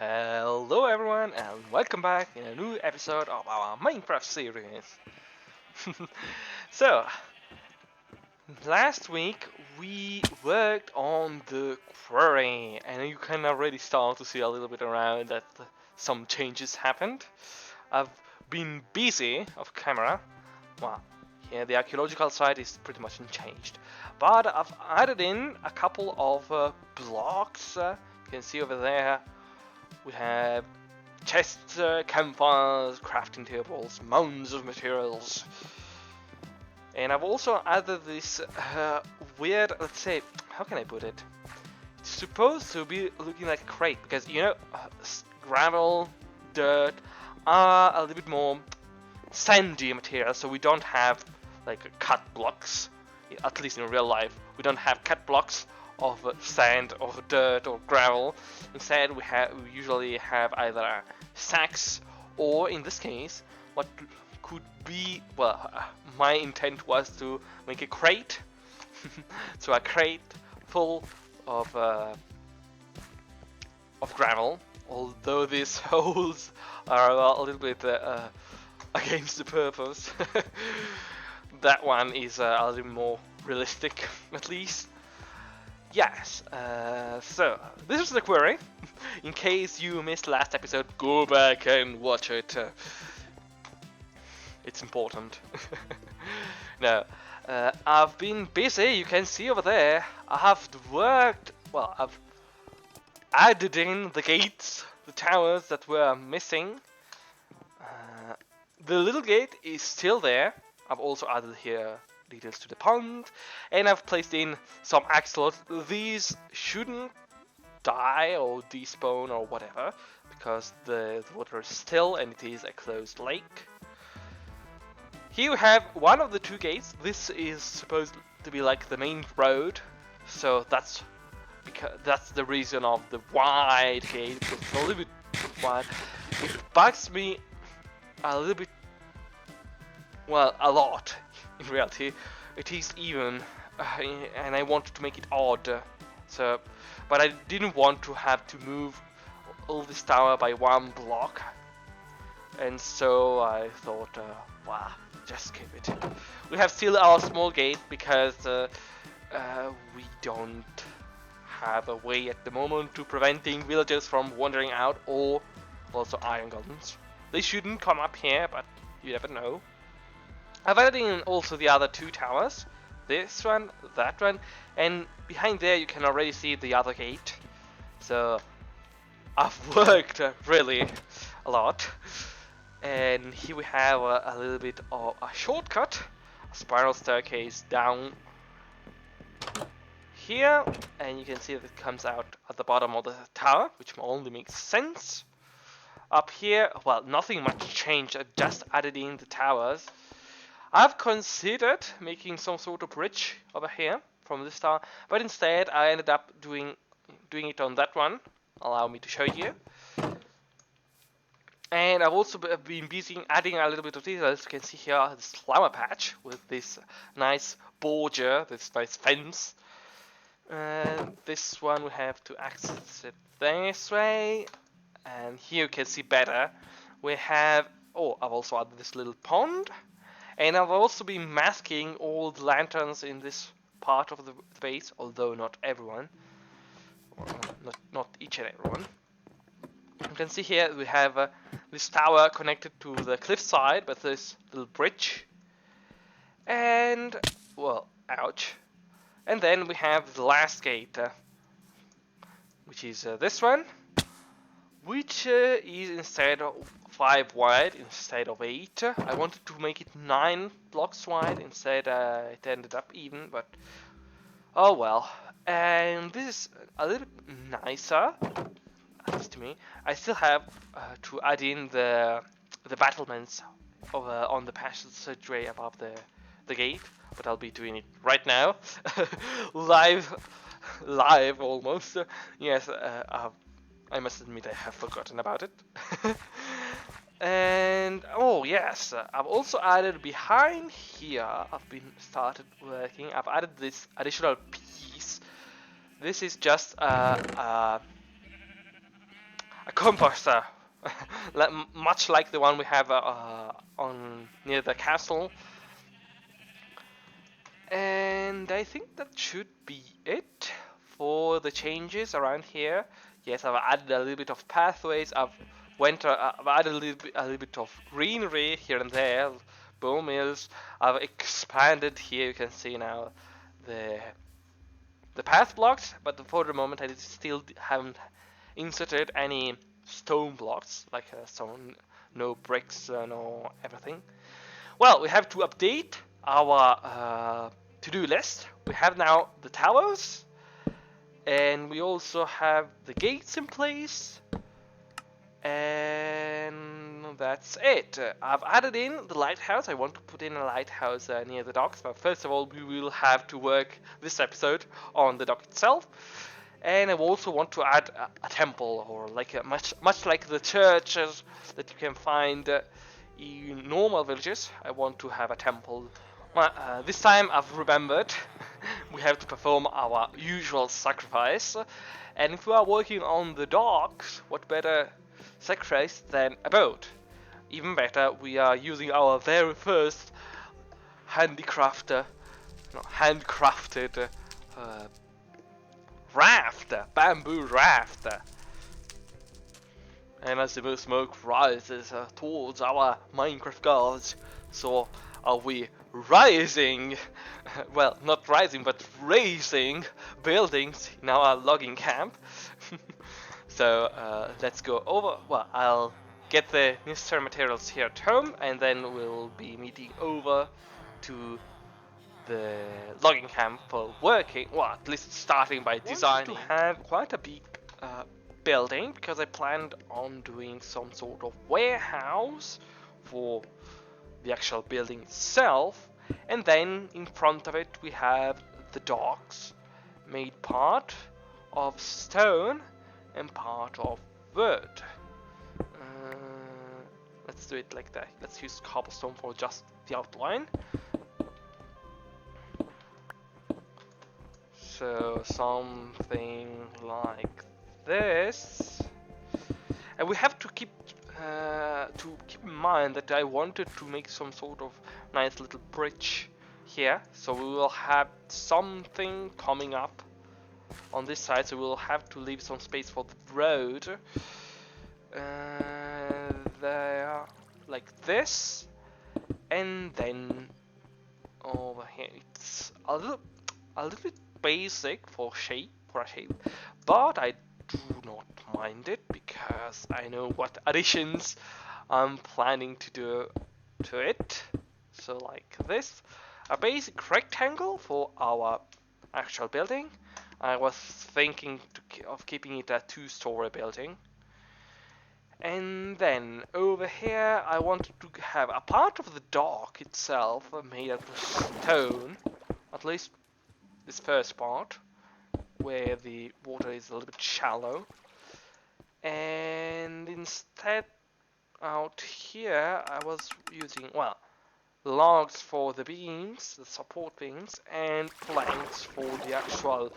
Hello everyone and welcome back in a new episode of our Minecraft series. So, last week we worked on the quarry and you can already start to see a little bit around that some changes happened. I've been busy off camera. Well, here the archaeological side is pretty much unchanged. But I've added in a couple of blocks. You can see over there we have chests, campfires, crafting tables, mounds of materials. And I've also added this weird, let's say, how can I put it? It's supposed to be looking like a crate because, you know, gravel, dirt are a little bit more sandy material, so we don't have like cut blocks, at least in real life. We don't have cut blocks of sand or dirt or gravel. Instead we usually have either sacks or, in this case, what could be, well, my intent was to make a crate. So a crate full of gravel, although these holes are a little bit against the purpose. That one is a little more realistic, at least. Yes, so this is the query. In case you missed last episode, go back and watch it. It's important. No, I've been busy, you can see over there. I have worked, well, I've added in the gates, the towers that were missing. The little gate is still there. I've also added here details to the pond, and I've placed in some axolotls. These shouldn't die or despawn or whatever because the water is still and it is a closed lake. Here we have one of the two gates. This is supposed to be like the main road, so that's the reason of the wide gate. It's a little bit wide. It bugs me a little bit, well, a lot. In reality, it is even, and I wanted to make it odd. So, but I didn't want to have to move all this tower by one block, and so I thought, wow, just skip it. We have still our small gate because we don't have a way at the moment to preventing villagers from wandering out, or also iron golems. They shouldn't come up here, but you never know. I've added in also the other two towers, this one, that one, and behind there you can already see the other gate. So I've worked really a lot, and here we have a little bit of a shortcut, a spiral staircase down here, and you can see that it comes out at the bottom of the tower, which only makes sense. Up here, well, nothing much changed, I just added in the towers. I've considered making some sort of bridge over here from this tower, but instead I ended up doing it on that one. Allow me to show you. And I've also been busy adding a little bit of details. You can see here this flower patch with this nice border, this nice fence. And this one we have to access it this way. And here you can see better. We have, oh, I've also added this little pond. And I've also been masking all the lanterns in this part of the base, although not everyone, or not each and everyone. You can see here we have this tower connected to the cliffside with this little bridge. And, well, ouch. And then we have the last gate, which is this one, which is instead of 5 wide instead of 8. I wanted to make it 9 blocks wide, instead it ended up even, but oh well. And this is a little bit nicer, at least to me. I still have to add in the battlements on the passageway above the gate, but I'll be doing it right now, live almost. Yes, I must admit I have forgotten about it. And oh yes, I've also added behind here, I've been started working, I've added this additional piece. This is just a composter, much like the one we have on near the castle. And I think that should be it for the changes around here. Yes, I've added a little bit of pathways. I've added a little bit of greenery here and there. Bone mills. I've expanded here. You can see now the path blocks, but for the moment I still haven't inserted any stone blocks, like stone, no bricks, no everything. Well, we have to update our to-do list. We have now the towers, and we also have the gates in place, and that's it. I've added in the lighthouse. I want to put in a lighthouse near the docks, but first of all we will have to work this episode on the dock itself. And I also want to add a temple, or like much like the churches that you can find in normal villages. I want to have a temple. Well, this time I've remembered we have to perform our usual sacrifice, and if we are working on the docks, what better sacrifice than a boat? Even better, we are using our very first handcrafted raft, bamboo raft. And as the smoke rises towards our Minecraft gods, so are we rising, well, not rising, but raising buildings in our logging camp. So let's go over. Well, I'll get the necessary materials here at home, and then we'll be meeting over to the logging camp for working, well, at least starting by designing. To have quite a big building, because I planned on doing some sort of warehouse for the actual building itself, and then in front of it we have the docks, made part of stone and part of wood. Let's do it like that. Let's use cobblestone for just the outline. So something like this, and we have to keep in mind that I wanted to make some sort of nice little bridge here, so we will have something coming up on this side, so we'll have to leave some space for the road there, like this, and then over here it's a little bit basic for a shape, but I do not mind it because I know what additions I'm planning to do to it. So like this, a basic rectangle for our actual building. I was thinking of keeping it a 2-story building. And then over here I wanted to have a part of the dock itself made out of stone, at least this first part, where the water is a little bit shallow. And instead out here I was using, well, logs for the beams, the support beams, and planks for the actual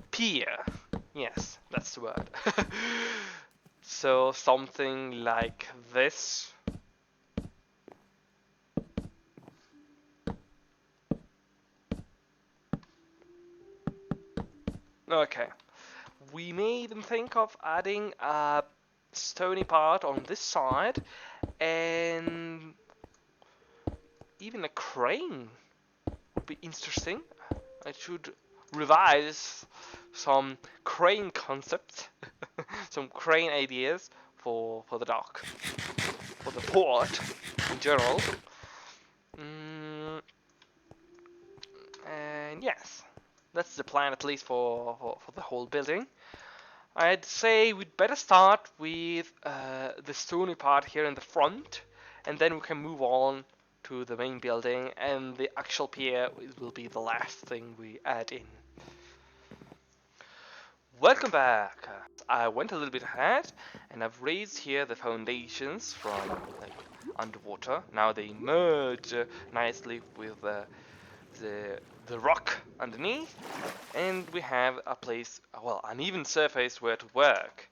pier. Yes, that's the word. So something like this. Okay, we may even think of adding a stony part on this side, and even a crane would be interesting. I should revise some crane concepts, some crane ideas for the dock, for the port in general. And yes, that's the plan, at least for the whole building. I'd say we'd better start with the stony part here in the front, and then we can move on to the main building, and the actual pier will be the last thing we add in. Welcome back! I went a little bit ahead, and I've raised here the foundations from underwater. Now they merge nicely with the the rock underneath, and we have a place, well, an even surface where to work.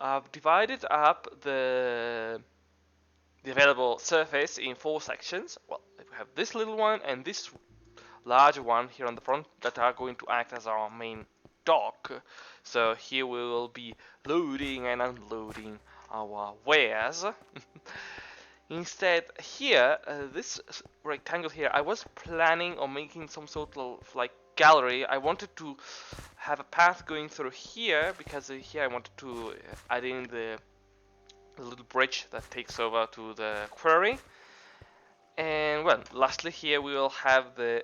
I've divided up the available surface in 4 sections. Well, we have this little one and this larger one here on the front that are going to act as our main dock. So here we will be loading and unloading our wares. Instead, here, this rectangle here, I was planning on making some sort of like gallery. I wanted to have a path going through here because here I wanted to add in the little bridge that takes over to the quarry. And well, lastly here we will have the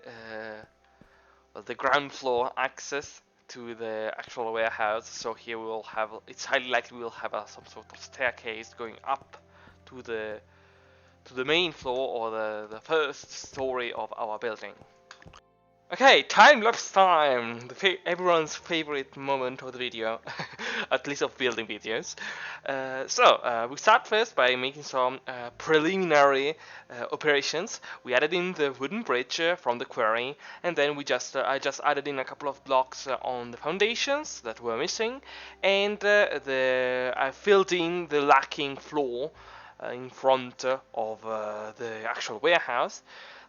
ground floor access to the actual warehouse. So here we will have, it's highly likely we will have some sort of staircase going up to the main floor or the first story of our building. Okay, time-lapse time! Everyone's favorite moment of the video, at least of building videos. We start first by making some preliminary operations. We added in the wooden bridge from the quarry, and then I just added in a couple of blocks on the foundations that were missing, and I filled in the lacking floor in front of the actual warehouse.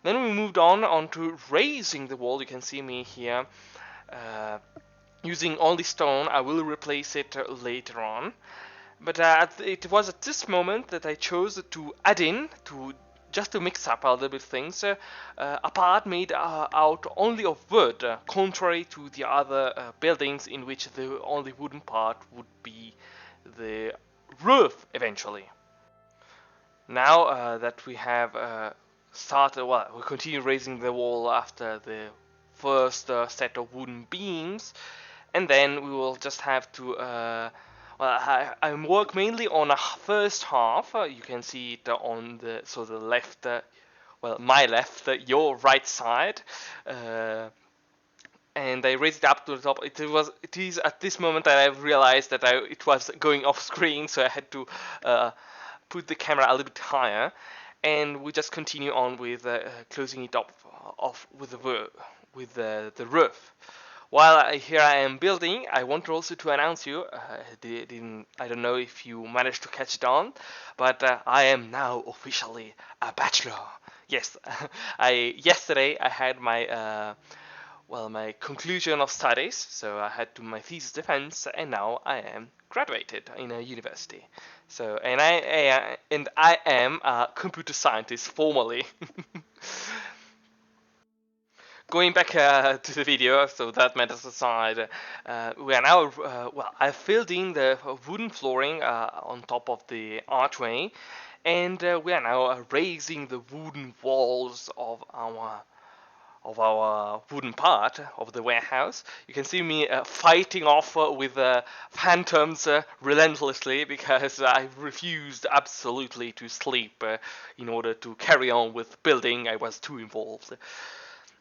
Then we moved on to raising the wall. You can see me here using only stone. I will replace it later on. But it was at this moment that I chose to add in, just to mix up a little bit things, a part made out only of wood, contrary to the other buildings in which the only wooden part would be the roof eventually. Now that we have we continue raising the wall after the first set of wooden beams, and then we will just have to I work mainly on a first half. You can see it on the left, my left, your right side, and I raised it up to the top. It is at this moment that I've realized that it was going off screen, so I had to put the camera a little bit higher. And we just continue on with closing it off with the roof. While here I am building, I want also to announce you. I don't know if you managed to catch it on, but I am now officially a bachelor. Yes, yesterday I had my my conclusion of studies, so I had to my thesis defense, and now I am graduated in a university. So, and I am a computer scientist formally. Going back to the video, so that matters aside, we are now, I filled in the wooden flooring on top of the archway, and we are now raising the wooden walls of our wooden part of the warehouse. You can see me fighting off with phantoms relentlessly because I refused absolutely to sleep in order to carry on with building. I was too involved.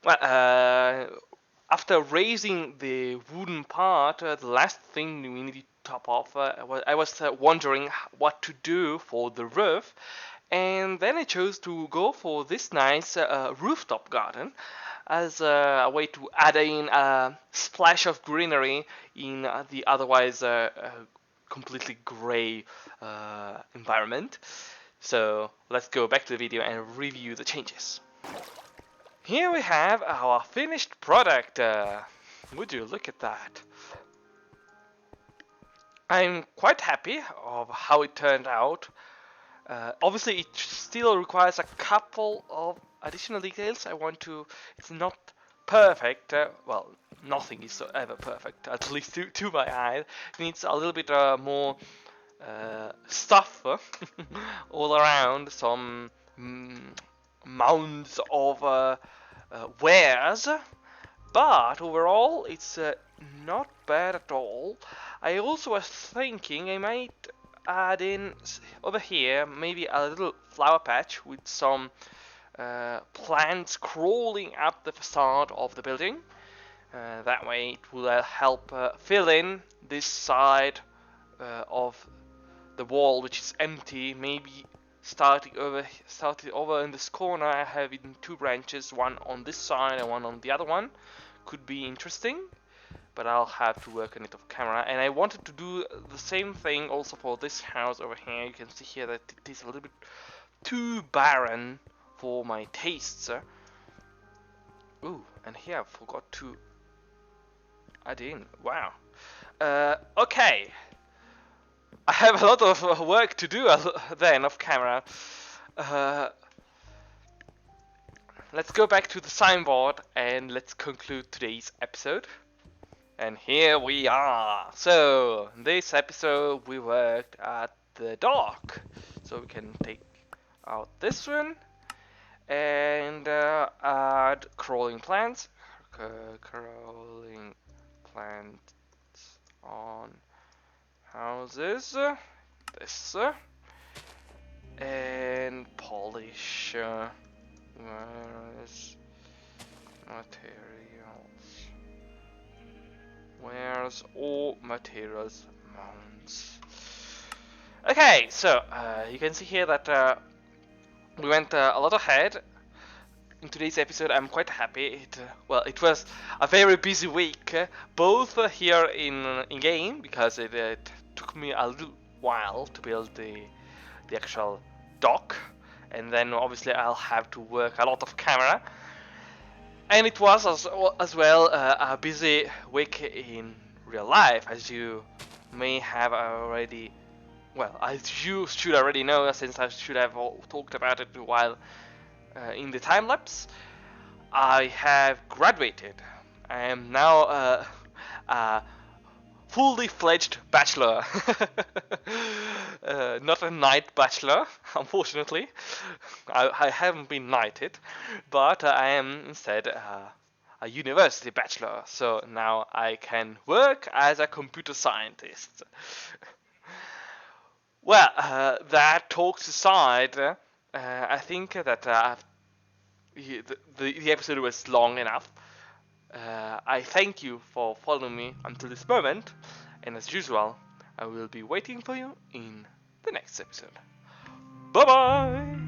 After raising the wooden part, the last thing we needed to top off, I was wondering what to do for the roof, and then I chose to go for this nice rooftop garden as a way to add in a splash of greenery in the otherwise completely gray environment. So let's go back to the video and review the changes. Here we have our finished product. Would you look at that? I'm quite happy of how it turned out. Obviously it still requires a couple of additional details. It's not perfect, nothing is ever perfect, at least to my eye. It needs a little bit more stuff all around, some mounds of wares, but overall it's not bad at all. I also was thinking I might add in over here maybe a little flower patch with some plants crawling up the facade of the building. That way it will help fill in this side of the wall which is empty, maybe starting over in this corner. I have in two branches, one on this side and one on the other one. Could be interesting, but I'll have to work on it off camera. And I wanted to do the same thing also for this house over here. You can see here that it is a little bit too barren for my tastes. Ooh, and here I forgot to add in. Wow. Okay. I have a lot of work to do then off camera. Let's go back to the signboard and let's conclude today's episode. And here we are. So, this episode we worked at the dock. So we can take out this one and add crawling plants. Crawling plants on houses. This. And polish. Where's materials? Where's all materials mounts? Okay, so you can see here that we went a lot ahead in today's episode. I'm quite happy. It was a very busy week, both here in game because it took me a little while to build the actual dock, and then obviously I'll have to work a lot of camera. And it was as well a busy week in real life, as you may have already, well, as you should already know, since I should have talked about it while in the time lapse. I have graduated. I am now a fully fledged bachelor. Not a knight bachelor, unfortunately. I haven't been knighted, but I am instead a university bachelor. So now I can work as a computer scientist. Well, that talks aside, I think that the episode was long enough. I thank you for following me until this moment, and as usual, I will be waiting for you in the next episode. Bye bye!